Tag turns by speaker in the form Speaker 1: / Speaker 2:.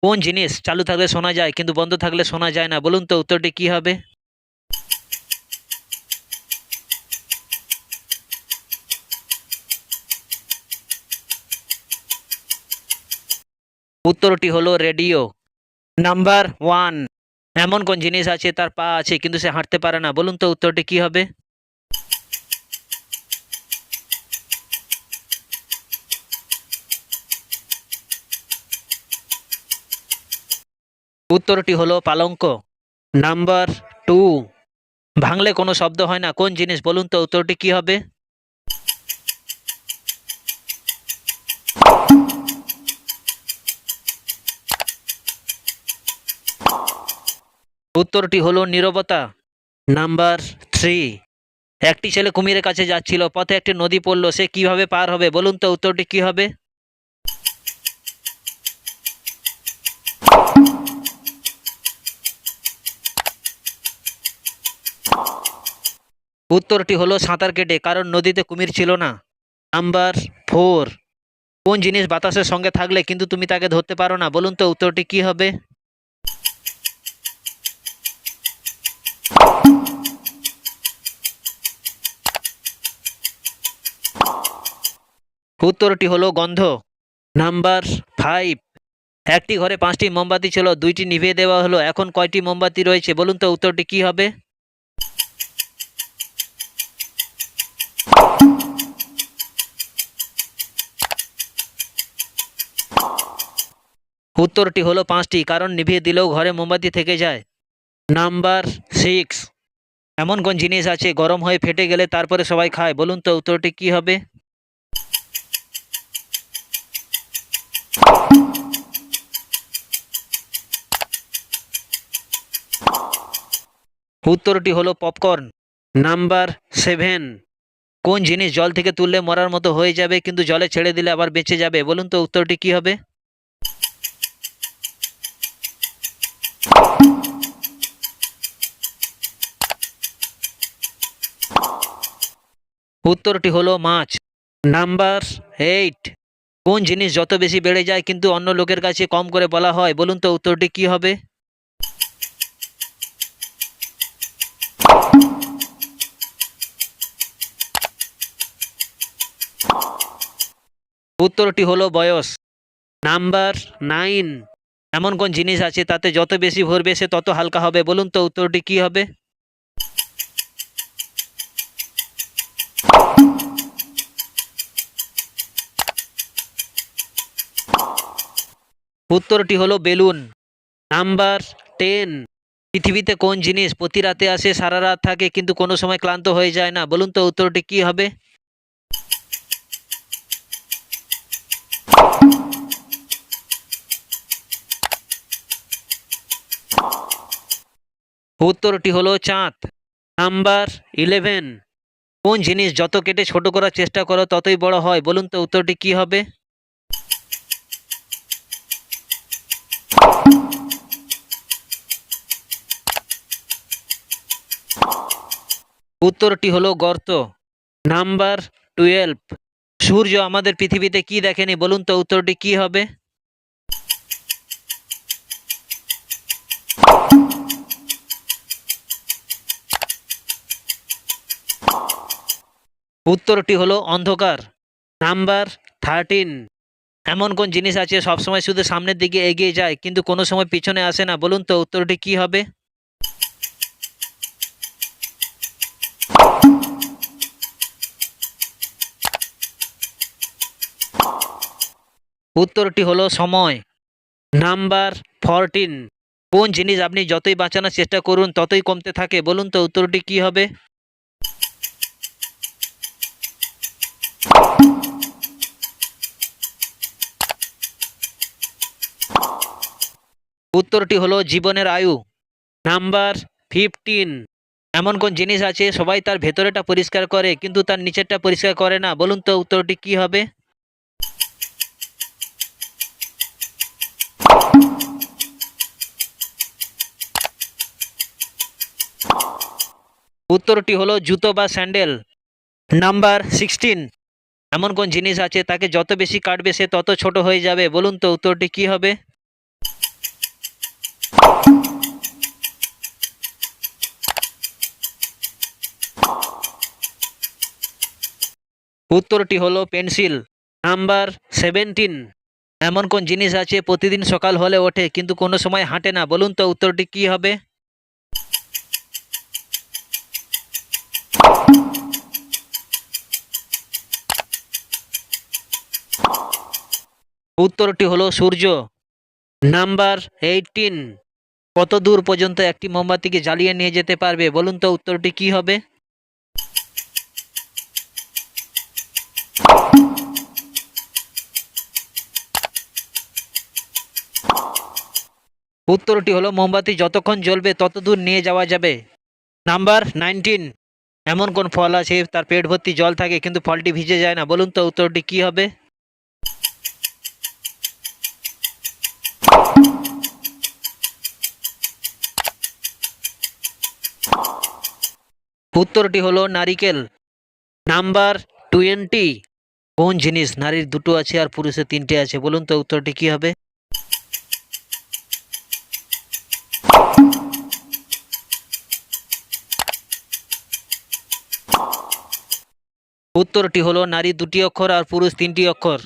Speaker 1: কোন জিনিস চালু থাকলে শোনা যায় কিন্তু বন্ধ থাকলে শোনা যায় না? বলুন তো উত্তরটি কি হবে? উত্তরটি হলো রেডিও। নাম্বার ওয়ান, এমন কোন জিনিস আছে তার পা আছে কিন্তু সে হাঁটতে পারে না? বলুন তো উত্তরটি কি হবে? উত্তরটি হলো পালঙ্ক। নাম্বার টু, ভাঙলে কোনো শব্দ হয় না কোন জিনিস? বলুন তো উত্তরটি কি হবে? উত্তরটি হলো নীরবতা। নাম্বার থ্রি, একটি ছেলে কুমিরের কাছে যাচ্ছিল, পথে একটি নদী পড়লো, সে কিভাবে পার হবে? বলুন তো উত্তরটি কি হবে? উত্তরটি হলো সাঁতার কেটে, কারণ নদীতে কুমির ছিল না। নাম্বার ফোর, কোন জিনিস বাতাসের সঙ্গে থাকলে কিন্তু তুমি তাকে ধরতে পারো না? বলুন তো উত্তরটি কি হবে? উত্তরটি হলো গন্ধ। নাম্বার ফাইভ, একটি ঘরে পাঁচটি মোমবাতি ছিল, দুইটি নিভিয়ে দেওয়া হলো, এখন কয়টি মোমবাতি রয়েছে? বলুন তো উত্তরটি কি হবে? উত্তরটি হলো পাঁচটি, কারণ নিভিয়ে দিলেও ঘরে মোমবাতি থেকে যায়। নাম্বার সিক্স, এমন কোন জিনিস আছে গরম হয়ে ফেটে গেলে তারপরে সবাই খায়? বলুন তো উত্তরটি কি হবে? উত্তরটি হলো পপকর্ন। নাম্বার সেভেন, কোন জিনিস জল থেকে তুললে মরার মতো হয়ে যাবে কিন্তু জলে ছেড়ে দিলে আবার বেঁচে যাবে? বলুন তো উত্তরটি কি হবে? উত্তরটি হলো মাছ। নাম্বার এইট, কোন জিনিস যত বেশি বেড়ে যায় কিন্তু অন্য লোকের কাছে কম করে বলা হয়? বলুন তো উত্তরটি কি হবে? উত্তরটি হলো বয়স। নাম্বার নাইন, এমন কোন জিনিস আছে তাতে যত বেশি ভরবে সে তত হালকা হবে? বলুন তো উত্তরটি কি হবে? উত্তরটি হলো বেলুন। নাম্বার টেন, পৃথিবীতে কোন জিনিস প্রতি রাতে আসে সারা রাত থাকে কিন্তু কোনো সময় ক্লান্ত হয়ে যায় না? বলুন তো উত্তরটি কি হবে? উত্তরটি হলো চাঁদ। নাম্বার ইলেভেন, কোন জিনিস যত কেটে ছোট করার চেষ্টা করো ততই বড় হয়? বলুন তো উত্তরটি কি হবে? উত্তরটি হলো গর্ত। নাম্বার টুয়েলভ, সূর্য আমাদের পৃথিবীতে কি দেখেনি? বলুন তো উত্তরটি কি হবে? উত্তরটি হলো অন্ধকার। নাম্বার থার্টিন, এমন কোন জিনিস আছে সবসময় শুধু সামনের দিকে এগিয়ে যায় কিন্তু কোনো সময় পিছনে আসে না? বলুন তো উত্তরটি কি হবে? উত্তরটি হলো সময়। নাম্বার ফরটিন, কোন জিনিস আপনি যতই বাঁচানোর চেষ্টা করুন ততই কমতে থাকে? বলুন তো উত্তরটি কি হবে? উত্তরটি হলো জীবনের আয়ু। নাম্বার ফিফটিন, এমন কোন জিনিস আছে সবাই তার ভেতরেটা পরিষ্কার করে কিন্তু তার নিচেরটা পরিষ্কার করে না? বলুন তো উত্তরটি কি হবে? উত্তরটি হলো জুতো বা স্যান্ডেল। নাম্বার সিক্সটিন, এমন কোন জিনিস আছে তাকে যত বেশি কাটবে সে তত ছোট হয়ে যাবে? বলুন তো উত্তরটি কি হবে? উত্তরটি হলো পেন্সিল। নাম্বার 17। এমন কোন জিনিস আছে প্রতিদিন সকাল হলে ওঠে কিন্তু কোনো সময় হাঁটে না? বলুন তো উত্তরটি কি হবে? উত্তরটি হলো সূর্য। নাম্বার 18। কত দূর পর্যন্ত একটি মোমবাতিকে জ্বালিয়ে নিয়ে যেতে পারবে? বলুন তো উত্তরটি কি হবে? উত্তরটি হলো মোমবাতি যতক্ষণ জ্বলবে তত দূর নিয়ে যাওয়া যাবে। নাম্বার 19। এমন কোন ফল আছে তার পেট ভর্তি জল থাকে কিন্তু ফলটি ভিজে যায় না? বলুন তো উত্তরটি কি হবে? উত্তরটি হলো নারিকেল। নাম্বার 20। কোন জিনিস নারীর দুটো আছে আর পুরুষের তিনটে আছে? বলুন তো উত্তরটি কি হবে? উত্তরটি হলো নারী দুটি অক্ষর আর পুরুষ তিনটি অক্ষর।